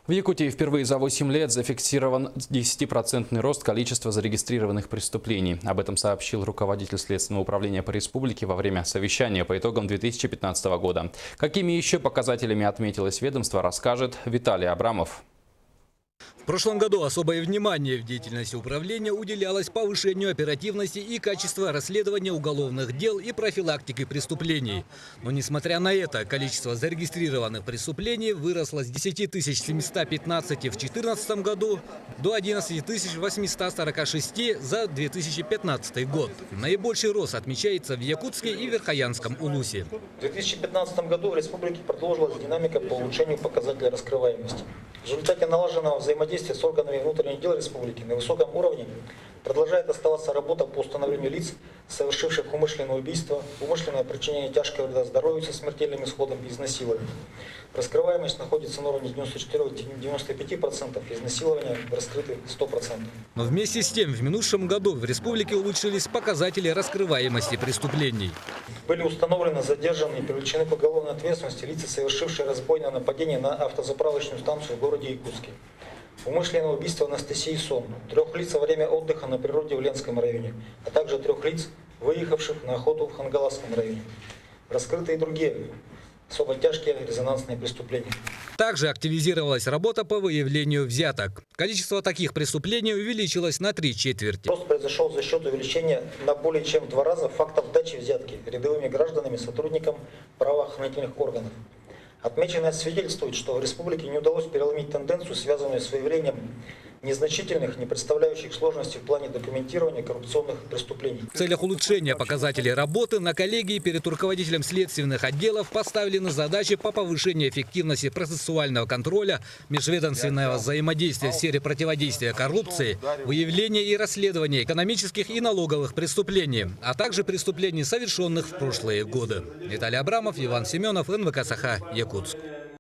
В Якутии впервые за 8 лет зафиксирован 10% рост количества зарегистрированных преступлений. Об этом сообщил руководитель Следственного управления по республике во время совещания по итогам 2015 года. Какими еще показателями отметилось ведомство, расскажет Виталий Абрамов. В прошлом году особое внимание в деятельности управления уделялось повышению оперативности и качества расследования уголовных дел и профилактики преступлений. Но несмотря на это, количество зарегистрированных преступлений выросло с 10 715 в 2014 году до 11 846 за 2015 год. Наибольший рост отмечается в Якутске и Верхоянском Улусе. В 2015 году в республике продолжилась динамика по улучшению показателя раскрываемости. В результате налаженного взаимодействия с органами внутренних дел республики на высоком уровне продолжает оставаться работа по установлению лиц, совершивших умышленное убийство, умышленное причинение тяжкого вреда здоровью со смертельным исходом и изнасилование. Раскрываемость находится на уровне 94-95%, изнасилования раскрыты 100%. Но вместе с тем, в минувшем году в республике улучшились показатели раскрываемости преступлений. Были установлены, задержаны и привлечены к уголовной ответственности лица, совершившие разбойное нападение на автозаправочную станцию в городе Якутске. Умышленное убийство Анастасии Сон, 3 лиц во время отдыха на природе в Ленском районе, а также 3 лиц, выехавших на охоту в Хангаласском районе. Раскрыты и другие особо тяжкие резонансные преступления. Также активизировалась работа по выявлению взяток. Количество таких преступлений увеличилось на 3/4. Рост произошел за счет увеличения на более чем в 2 раза фактов дачи взятки рядовыми гражданами, сотрудникам правоохранительных органов. Отмеченное свидетельствует, что в республике не удалось переломить тенденцию, связанную с выявлением незначительных, не представляющих сложности в плане документирования коррупционных преступлений. В целях улучшения показателей работы на коллегии перед руководителем следственных отделов поставлены задачи по повышению эффективности процессуального контроля, межведомственного взаимодействия в сфере противодействия коррупции, выявления и расследования экономических и налоговых преступлений, а также преступлений, совершенных в прошлые годы. Виталий Абрамов, Иван Семенов, НВК Саха, Якутск.